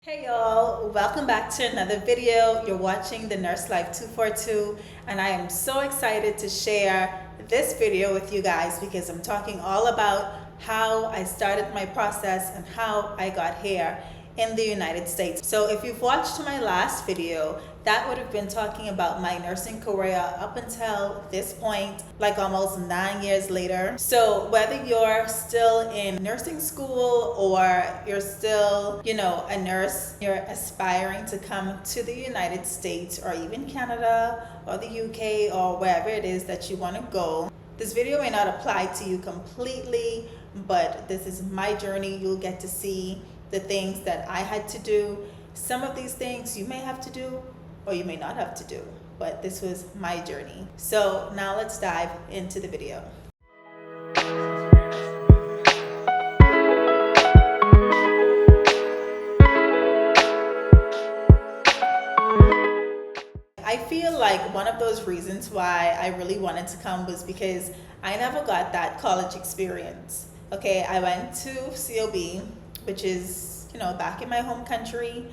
Hey y'all, welcome back to another video. You're watching the Nurse Life 242 and I am so excited to share this video with you guys because I'm talking all about how I started my process and how I got here in the United States. So if you've watched my last video, that would have been talking about my nursing career up until this point, like almost 9 years later. So whether you're still in nursing school or you're still, a nurse, you're aspiring to come to the United States or even Canada or the UK or wherever it is that you want to go, this video may not apply to you completely, but this is my journey. You'll get to see the things that I had to do. Some of these things you may have to do or you may not have to do, but this was my journey. So now let's dive into the video. I feel like one of those reasons why I really wanted to come was because I never got that college experience. Okay, I went to COB, which is, back in my home country.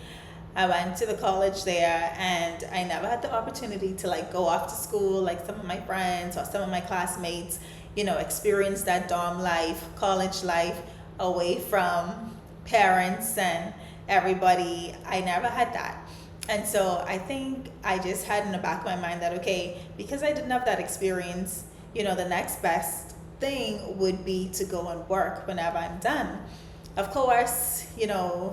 I went to the college there and I never had the opportunity to go off to school like some of my friends or some of my classmates, experience that dorm life, college life away from parents and everybody. I never had that. And so I think I just had in the back of my mind that, okay, because I didn't have that experience, the next best thing would be to go and work whenever I'm done. Of course,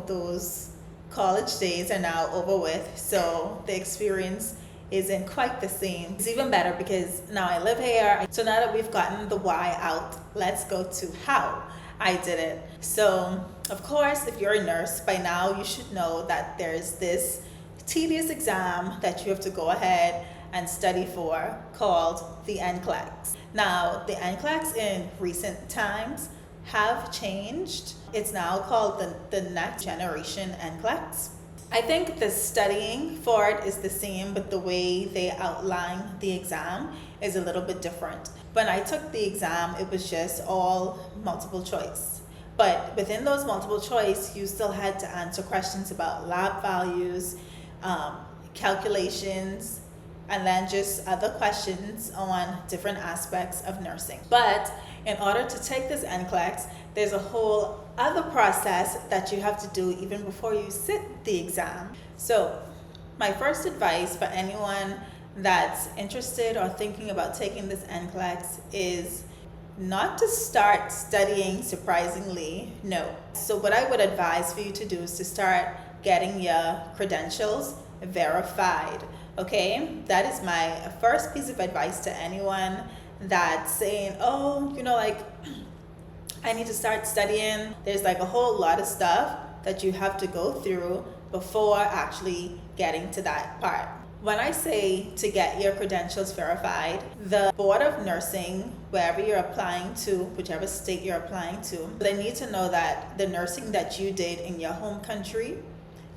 those college days are now over with, so the experience isn't quite the same. It's even better because now I live here. So now that we've gotten the why out, let's go to how I did it. So, of course, if you're a nurse, by now you should know that there's this tedious exam that you have to go ahead and study for called the NCLEX. Now, the NCLEX in recent times have changed. It's now called the next generation NCLEX. I think the studying for it is the same, but the way they outline the exam is a little bit different. When I took the exam, it was just all multiple choice. But within those multiple choice, you still had to answer questions about lab values, calculations, and then just other questions on different aspects of nursing. But in order to take this NCLEX, there's a whole other process that you have to do even before you sit the exam. So my first advice for anyone that's interested or thinking about taking this NCLEX is not to start studying surprisingly, no. So what I would advise for you to do is to start getting your credentials verified. Okay, that is my first piece of advice to anyone that's saying, I need to start studying. There's a whole lot of stuff that you have to go through before actually getting to that part. When I say to get your credentials verified, the Board of Nursing, wherever you're applying to, whichever state you're applying to, they need to know that the nursing that you did in your home country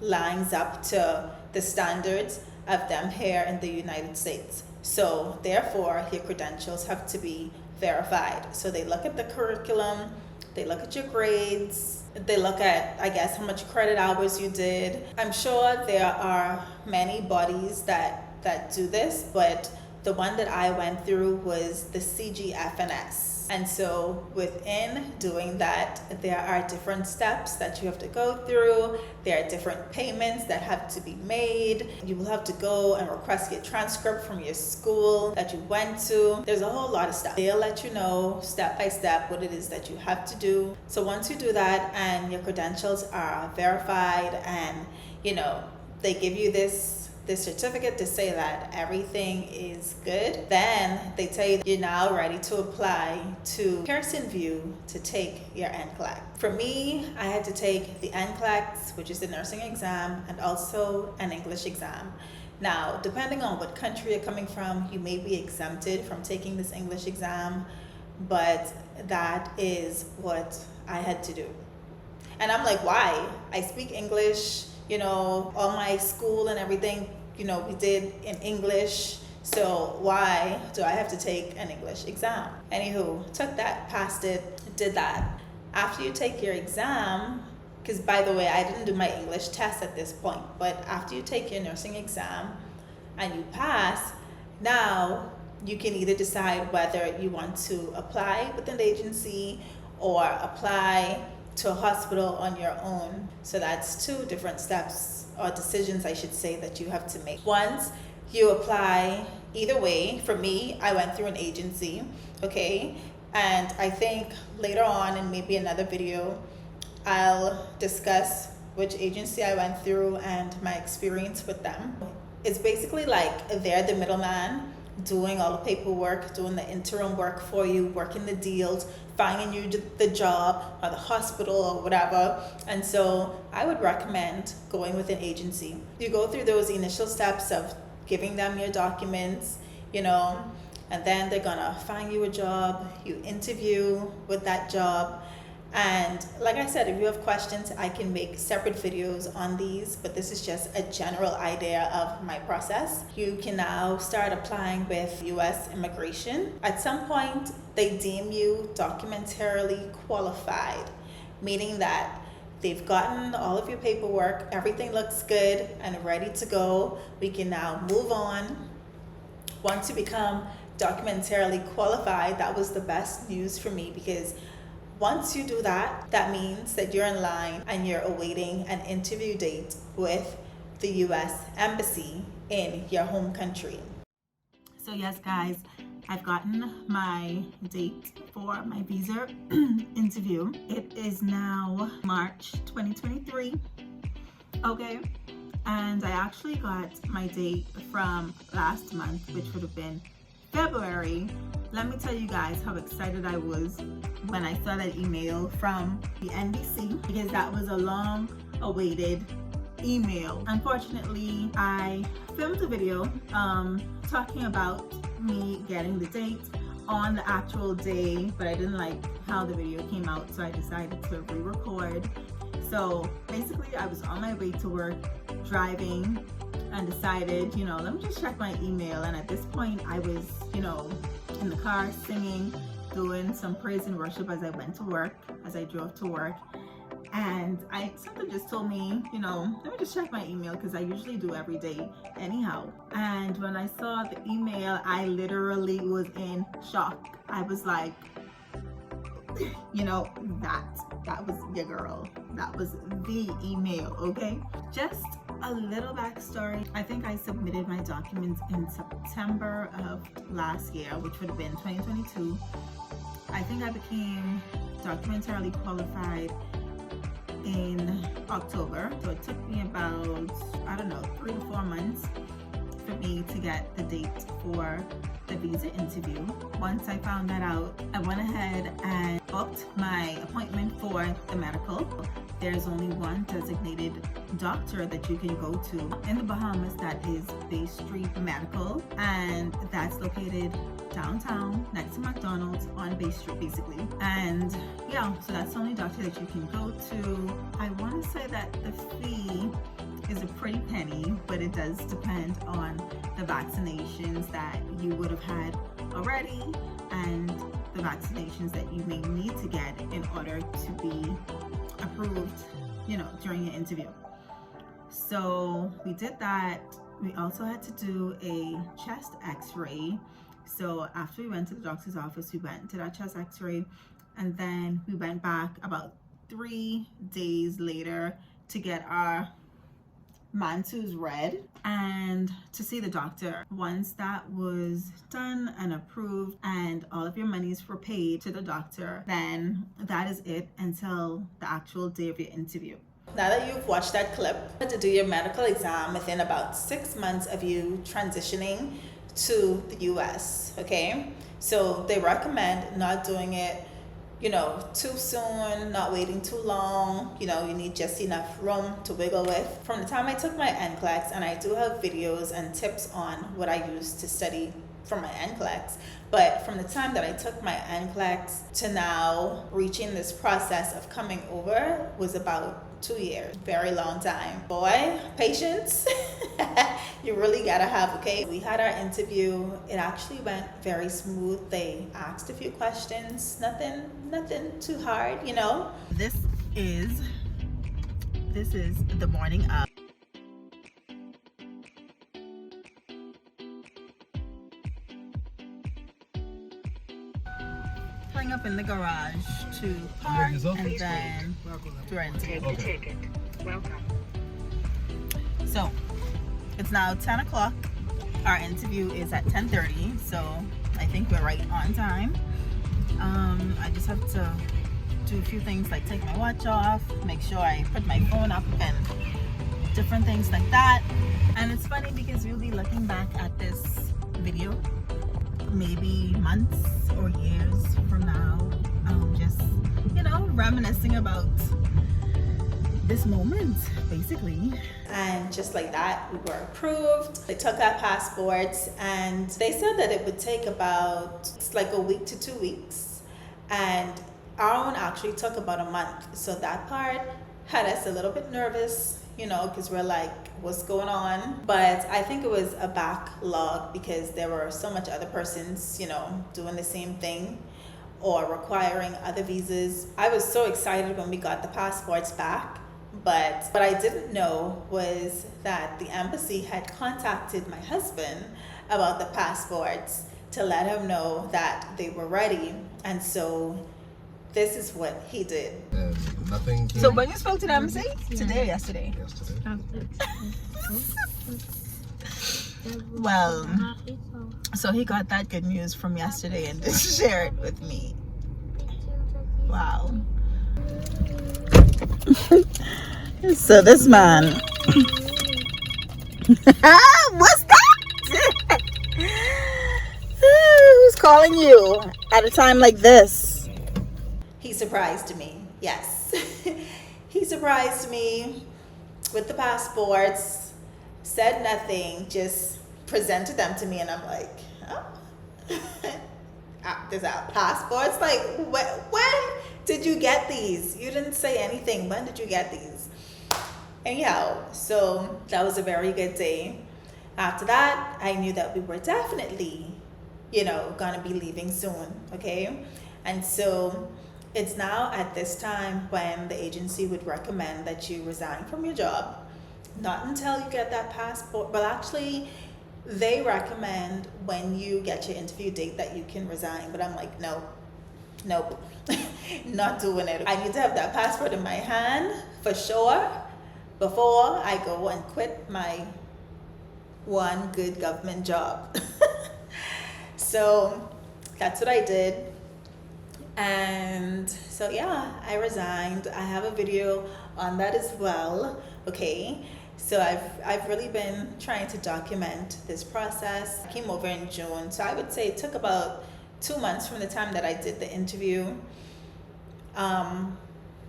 lines up to the standards of them here in the United States. So therefore, your credentials have to be verified. So they look at the curriculum, they look at your grades, they look at, how much credit hours you did. I'm sure there are many bodies that do this, but the one that I went through was the CGFNS. And so within doing that, there are different steps that you have to go through. There are different payments that have to be made. You will have to go and request your transcript from your school that you went to. There's a whole lot of stuff. They'll let you know step by step what it is that you have to do. So once you do that and your credentials are verified and, they give you this certificate to say that everything is good, then they tell you you're now ready to apply to Pearson VUE to take your NCLEX. For me, I had to take the NCLEX, which is the nursing exam, and also an English exam. Now, depending on what country you're coming from, you may be exempted from taking this English exam, but that is what I had to do. And I'm like, why? I speak English, all my school and everything, we did in English. So why do I have to take an English exam? Anywho, took that, passed it, did that. After you take your exam, because by the way, I didn't do my English test at this point, but after you take your nursing exam and you pass, now you can either decide whether you want to apply with an agency or apply to a hospital on your own. So that's two different steps, or decisions I should say, that you have to make. Once you apply, either way, for me, I went through an agency, okay? And I think later on in maybe another video, I'll discuss which agency I went through and my experience with them. It's basically like they're the middleman, doing all the paperwork, doing the interim work for you, working the deals, finding you the job or the hospital or whatever. And so I would recommend going with an agency. You go through those initial steps of giving them your documents, you know, and then they're gonna find you a job, you interview with that job. And like I said, if you have questions, I can make separate videos on these, but this is just a general idea of my process. You can now start applying with US immigration. At some point, they deem you documentarily qualified, meaning that they've gotten all of your paperwork, everything looks good and ready to go. We can now move on. Once you become documentarily qualified, that was the best news for me, because once you do that, that means that you're in line and you're awaiting an interview date with the US Embassy in your home country. So yes, guys, I've gotten my date for my visa interview. It is now March 2023, okay? And I actually got my date from last month, which would have been February. Let me tell you guys how excited I was when I saw that email from the NBC, because that was a long awaited email. Unfortunately, I filmed a video talking about me getting the date on the actual day, but I didn't like how the video came out, so I decided to re-record. So basically, I was on my way to work driving and decided, you know, let me just check my email. And at this point, I was, you know, in the car singing, doing some praise and worship as I went to work, as I drove to work. And something just told me, you know, let me just check my email, because I usually do every day anyhow. And when I saw the email, I literally was in shock. I was like, you know, that was your girl. That was the email, okay? Just a little backstory. I think I submitted my documents in September of last year, which would have been 2022. I think I became documentarily qualified in October. So it took me about, I don't know, 3 to 4 months for me to get the date for the visa interview. Once I found that out, I went ahead and booked my appointment for the medical. There's only one designated doctor that you can go to in the Bahamas, that is Bay Street Medical, and that's located downtown next to McDonald's on Bay Street basically. And yeah, so that's the only doctor that you can go to. I want to say that the fee is a pretty penny, but it does depend on the vaccinations that you would have had already and the vaccinations that you may need to get in order to be approved, you know, during your interview. So we did that. We also had to do a chest x-ray. So after we went to the doctor's office, we went to that chest x-ray, and then we went back about 3 days later to get our Mantus read and to see the doctor. Once that was done and approved and all of your monies were paid to the doctor, then that is it until the actual day of your interview. Now that you've watched that clip, you have to do your medical exam within about 6 months of you transitioning to the US, okay? So they recommend not doing it, you know, too soon, not waiting too long. You know, you need just enough room to wiggle with. From the time I took my NCLEX, and I do have videos and tips on what I used to study for my NCLEX, but from the time that I took my NCLEX to now reaching this process of coming over was about 2 years. Very long time. Boy, patience. You really gotta have, okay? We had our interview. It actually went very smooth. They asked a few questions, nothing too hard, you know. This is This is the morning of. Pulling up in the garage to park and then to rent. Take the ticket. Welcome. So it's now 10 o'clock. Our interview is at 10:30, so I think we're right on time. I just have to do a few things like take my watch off, make sure I put my phone up and different things like that. And it's funny because we'll be looking back at this video maybe months or years from now, just, you know, reminiscing about this moment basically. And just like that, we were approved. They took our passports and they said that it would take about like a week to 2 weeks, and our own actually took about a month. So that part had us a little bit nervous, you know, because we're like, what's going on? But I think it was a backlog because there were so much other persons, you know, doing the same thing or requiring other visas. I was so excited when we got the passports back, but what I didn't know was that the embassy had contacted my husband about the passports to let him know that they were ready. And so this is what he did. And nothing. So when you spoke to the embassy? Today or yesterday? Yesterday. Well, so he got that good news from yesterday and just shared it with me. Wow. So this man. What's that? Who's calling you at a time like this? He surprised me. Yes. He surprised me with the passports, said nothing, just presented them to me, and I'm like, oh. There's our passports? Like, when did you get these? You didn't say anything. When did you get these? Anyhow, so that was a very good day. After that, I knew that we were definitely, you know, gonna be leaving soon, okay? And so it's now at this time when the agency would recommend that you resign from your job. Not until you get that passport, but actually they recommend when you get your interview date that you can resign. But I'm like, nope, not doing it. I need to have that passport in my hand for sure before I go and quit my one good government job. So that's what I did. And so yeah, I resigned. I have a video on that as well. Okay, so I've really been trying to document this process. I came over in June, so I would say it took about 2 months from the time that I did the interview.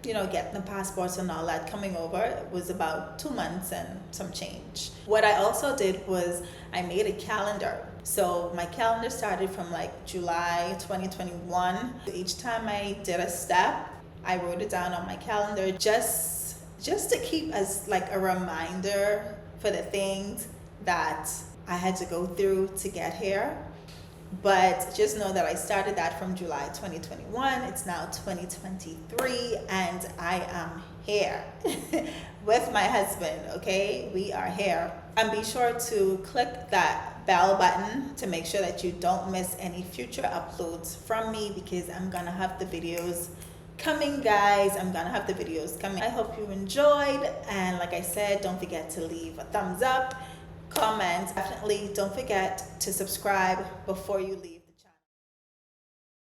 You know, getting the passports and all that, coming over, it was about 2 months and some change. What I also did was I made a calendar. So my calendar started from like July 2021. Each time I did a step, I wrote it down on my calendar just to keep as like a reminder for the things that I had to go through to get here. But just know that I started that from July 2021. It's now 2023 and I am here with my husband, okay? We are here. And be sure to click that bell button to make sure that you don't miss any future uploads from me, because I'm gonna have the videos coming, guys. I'm gonna have the videos coming. I hope you enjoyed, and like I said, don't forget to leave a thumbs up, comment. Definitely don't forget to subscribe before you leave.